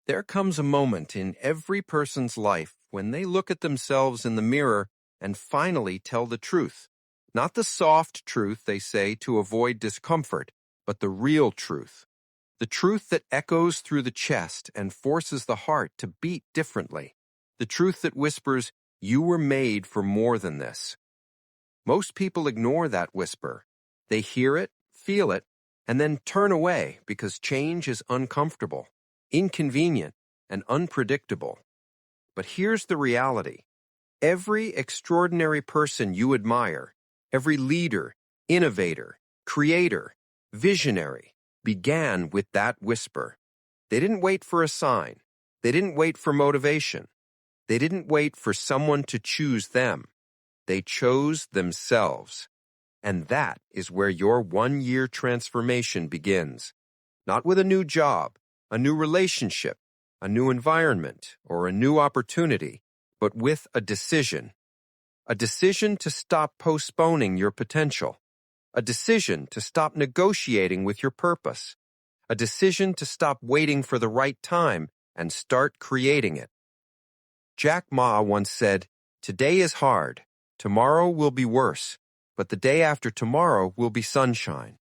There comes a moment in every person's life when they look at themselves in the mirror and finally tell the truth. Not the soft truth they say to avoid discomfort, but the real truth. The truth that echoes through the chest and forces the heart to beat differently. The truth that whispers, "You were made for more than this." Most people ignore that whisper. They hear it, feel it, and then turn away because change is uncomfortable, inconvenient, and unpredictable. But here's the reality. Every extraordinary person you admire, every leader, innovator, creator, visionary, began with that whisper. They didn't wait for a sign. They didn't wait for motivation. They didn't wait for someone to choose them. They chose themselves. And that is where your one-year transformation begins. Not with a new job, a new relationship, a new environment, or a new opportunity, but with a decision. A decision to stop postponing your potential. A decision to stop negotiating with your purpose. A decision to stop waiting for the right time and start creating it. Jack Ma once said, "Today is hard. Tomorrow will be worse, but the day after tomorrow will be sunshine."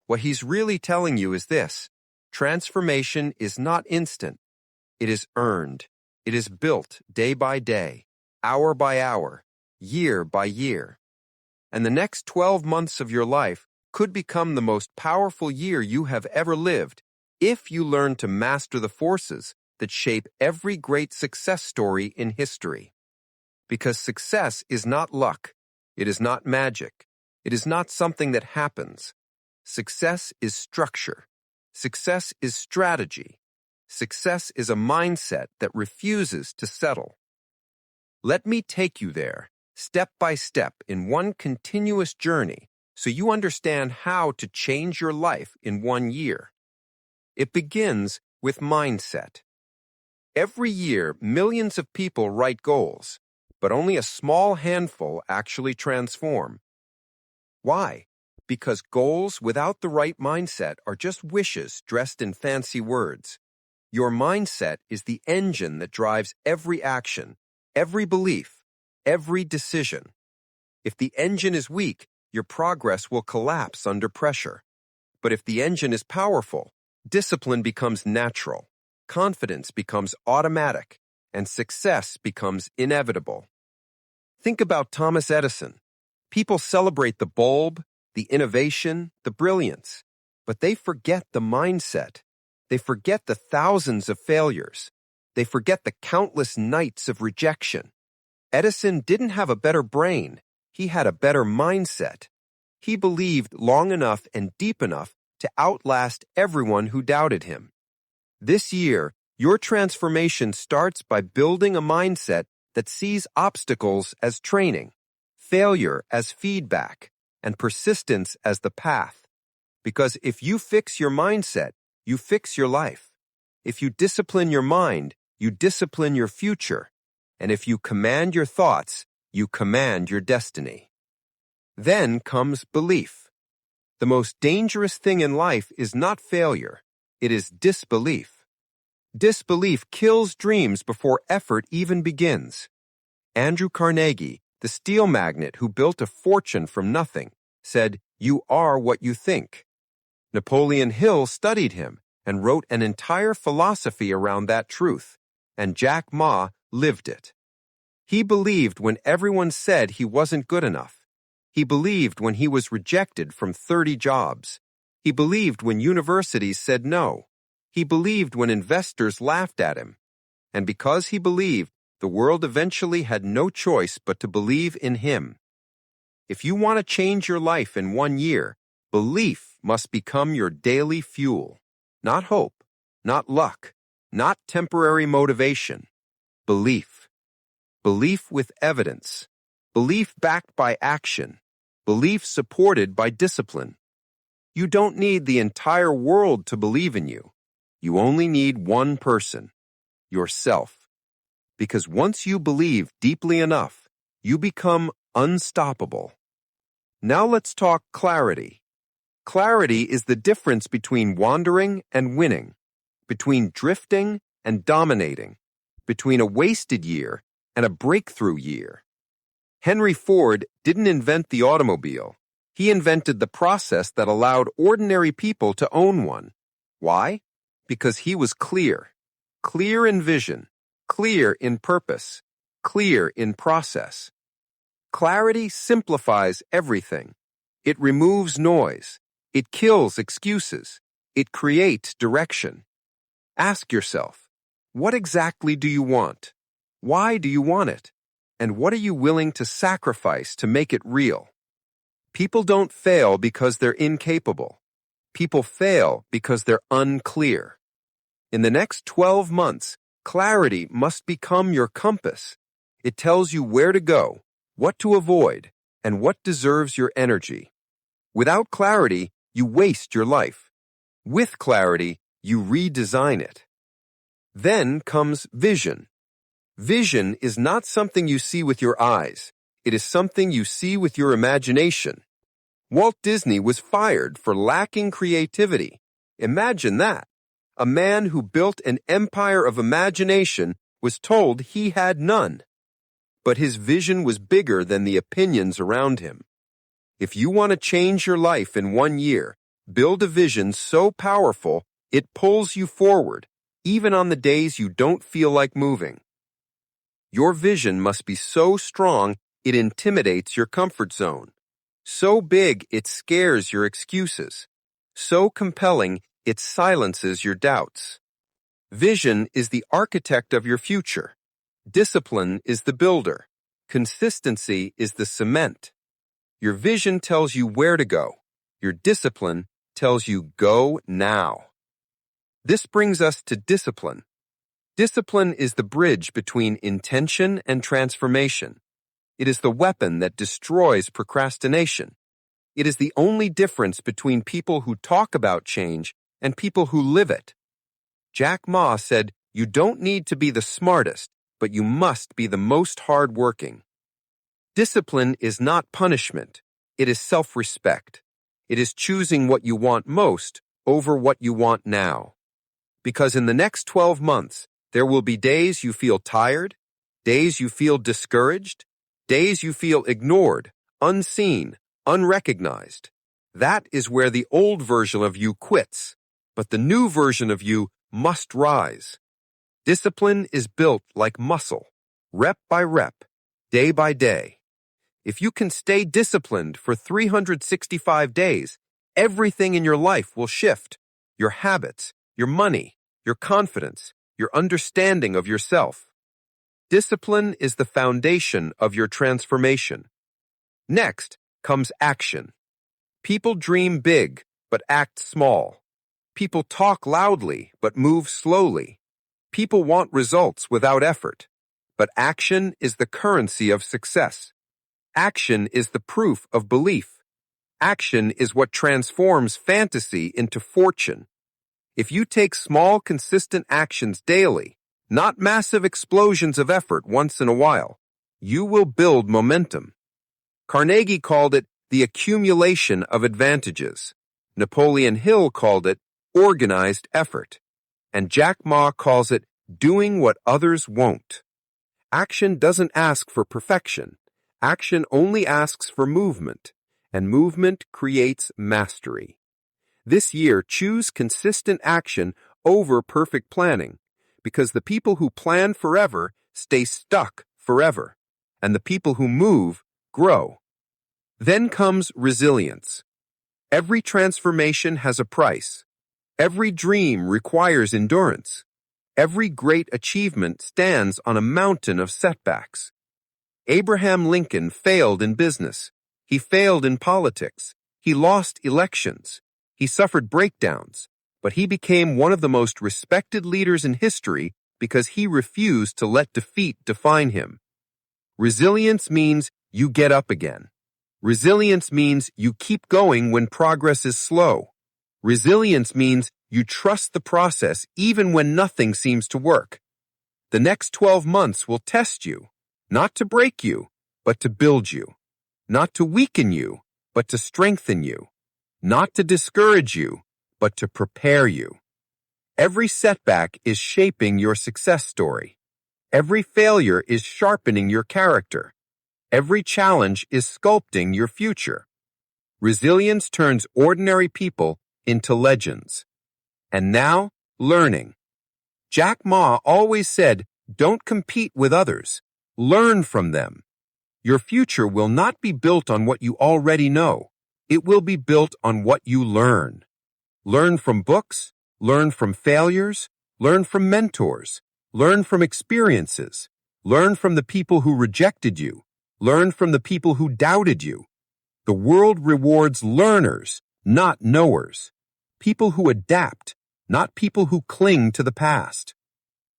What he's really telling you is this: transformation is not instant. It is earned. It is built day by day, hour by hour, year by year. And the next 12 months of your life could become the most powerful year you have ever lived if you learn to master the forces that shape every great success story in history. Because success is not luck. It is not magic. It is not something that happens. Success is structure. Success is strategy. Success is a mindset that refuses to settle. Let me take you there, step by step, in one continuous journey, so you understand how to change your life in 1 year. It begins with mindset. Every year, millions of people write goals, but only a small handful actually transform. Why? Because goals without the right mindset are just wishes dressed in fancy words. Your mindset is the engine that drives every action, every belief, every decision. If the engine is weak, your progress will collapse under pressure. But if the engine is powerful, discipline becomes natural, confidence becomes automatic, and success becomes inevitable. Think about Thomas Edison. People celebrate the bulb, the innovation, the brilliance, but they forget the mindset. They forget the thousands of failures. They forget the countless nights of rejection. Edison didn't have a better brain. He had a better mindset. He believed long enough and deep enough to outlast everyone who doubted him. This year, your transformation starts by building a mindset that sees obstacles as training, failure as feedback, and persistence as the path. Because if you fix your mindset, you fix your life. If you discipline your mind, you discipline your future. And if you command your thoughts, you command your destiny. Then comes belief. The most dangerous thing in life is not failure. It is disbelief. Disbelief kills dreams before effort even begins. Andrew Carnegie, the steel magnate who built a fortune from nothing, said, "You are what you think." Napoleon Hill studied him and wrote an entire philosophy around that truth, and Jack Ma lived it. He believed when everyone said he wasn't good enough. He believed when he was rejected from 30 jobs. He believed when universities said no. He believed when investors laughed at him. And because he believed, the world eventually had no choice but to believe in him. If you want to change your life in 1 year, belief must become your daily fuel. Not hope, not luck, not temporary motivation. Belief. Belief with evidence. Belief backed by action. Belief supported by discipline. You don't need the entire world to believe in you. You only need one person, yourself. Because once you believe deeply enough, you become unstoppable. Now let's talk clarity. Clarity is the difference between wandering and winning, between drifting and dominating, between a wasted year and a breakthrough year. Henry Ford didn't invent the automobile. He invented the process that allowed ordinary people to own one. Why? Because he was clear. Clear in vision, clear in purpose, clear in process. Clarity simplifies everything. It removes noise. It kills excuses. It creates direction. Ask yourself, what exactly do you want? Why do you want it? And what are you willing to sacrifice to make it real? People don't fail because they're incapable. People fail because they're unclear. In the next 12 months, clarity must become your compass. It tells you where to go, what to avoid, and what deserves your energy. Without clarity, you waste your life. With clarity, you redesign it. Then comes vision. Vision is not something you see with your eyes. It is something you see with your imagination. Walt Disney was fired for lacking creativity. Imagine that. A man who built an empire of imagination was told he had none. But his vision was bigger than the opinions around him. If you want to change your life in 1 year, build a vision so powerful it pulls you forward, even on the days you don't feel like moving. Your vision must be so strong it intimidates your comfort zone. So big it scares your excuses. So compelling it silences your doubts. Vision is the architect of your future. Discipline is the builder. Consistency is the cement. Your vision tells you where to go. Your discipline tells you go now. This brings us to discipline. Discipline is the bridge between intention and transformation. It is the weapon that destroys procrastination. It is the only difference between people who talk about change and people who live it. Jack Ma said, "You don't need to be the smartest, but you must be the most hardworking." Discipline is not punishment. It is self-respect. It is choosing what you want most over what you want now. Because in the next 12 months, there will be days you feel tired, days you feel discouraged, days you feel ignored, unseen, unrecognized. That is where the old version of you quits, but the new version of you must rise. Discipline is built like muscle, rep by rep, day by day. If you can stay disciplined for 365 days, everything in your life will shift. Your habits, your money, your confidence, your understanding of yourself. Discipline is the foundation of your transformation. Next comes action. People dream big, but act small. People talk loudly, but move slowly. People want results without effort. But action is the currency of success. Action is the proof of belief. Action is what transforms fantasy into fortune. If you take small, consistent actions daily, not massive explosions of effort once in a while, you will build momentum. Carnegie called it the accumulation of advantages. Napoleon Hill called it organized effort. And Jack Ma calls it doing what others won't. Action doesn't ask for perfection. Action only asks for movement, and movement creates mastery. This year, choose consistent action over perfect planning, because the people who plan forever stay stuck forever, and the people who move grow. Then comes resilience. Every transformation has a price. Every dream requires endurance. Every great achievement stands on a mountain of setbacks. Abraham Lincoln failed in business. He failed in politics. He lost elections. He suffered breakdowns, but he became one of the most respected leaders in history because he refused to let defeat define him. Resilience means you get up again. Resilience means you keep going when progress is slow. Resilience means you trust the process even when nothing seems to work. The next 12 months will test you, not to break you, but to build you. Not to weaken you, but to strengthen you. Not to discourage you, but to prepare you. Every setback is shaping your success story. Every failure is sharpening your character. Every challenge is sculpting your future. Resilience turns ordinary people into legends. And now, learning. Jack Ma always said, don't compete with others. Learn from them. Your future will not be built on what you already know. It will be built on what you learn. Learn from books, learn from failures, learn from mentors, learn from experiences, learn from the people who rejected you, learn from the people who doubted you. The world rewards learners, not knowers. People who adapt, not people who cling to the past.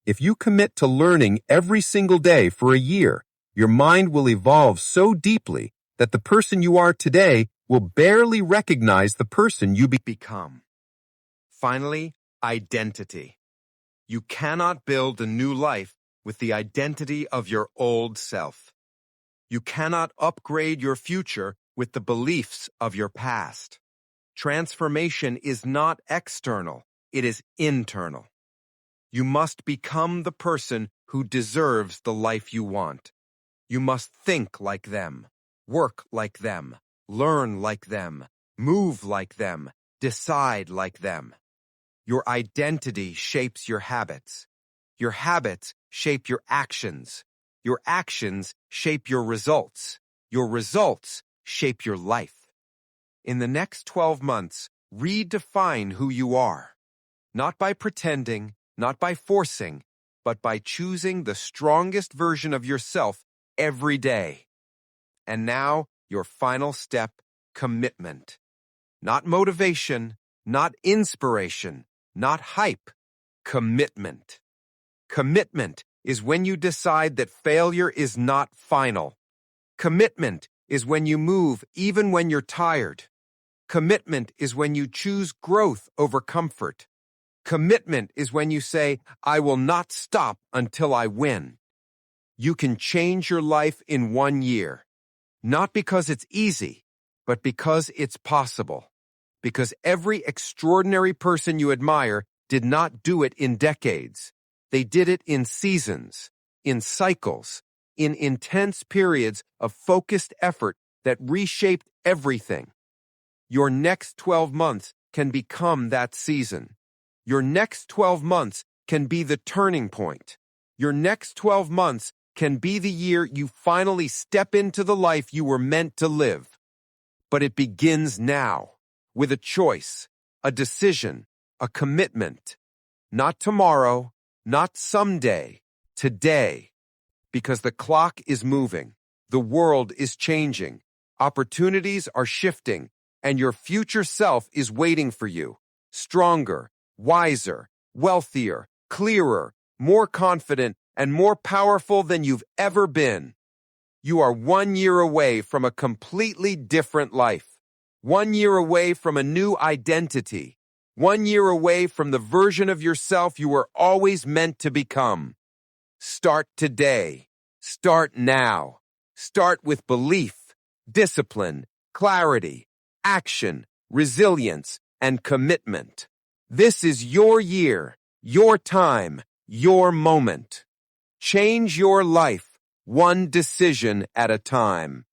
If you commit to learning every single day for a year, your mind will evolve so deeply that the person you are today will barely recognize the person you become. Finally, identity. You cannot build a new life with the identity of your old self. You cannot upgrade your future with the beliefs of your past. Transformation is not external, it is internal. You must become the person who deserves the life you want. You must think like them, work like them, learn like them, move like them, decide like them. Your identity shapes your habits. Your habits shape your actions. Your actions shape your results. Your results shape your life. In the next 12 months, redefine who you are. Not by pretending, not by forcing, but by choosing the strongest version of yourself every day. And now, your final step, commitment. Not motivation, not inspiration, not hype. Commitment. Commitment is when you decide that failure is not final. Commitment is when you move even when you're tired. Commitment is when you choose growth over comfort. Commitment is when you say, I will not stop until I win. You can change your life in 1 year. Not because it's easy, but because it's possible. Because every extraordinary person you admire did not do it in decades. They did it in seasons, in cycles, in intense periods of focused effort that reshaped everything. Your next 12 months can become that season. Your next 12 months can be the turning point. Your next 12 months can be the year you finally step into the life you were meant to live. But it begins now, with a choice, a decision, a commitment. Not tomorrow, not someday, today. Because the clock is moving, the world is changing, opportunities are shifting, and your future self is waiting for you. Stronger, wiser, wealthier, clearer, more confident, and more powerful than you've ever been. You are 1 year away from a completely different life. 1 year away from a new identity. 1 year away from the version of yourself you were always meant to become. Start today. Start now. Start with belief, discipline, clarity, action, resilience, and commitment. This is your year, your time, your moment. Change your life, one decision at a time.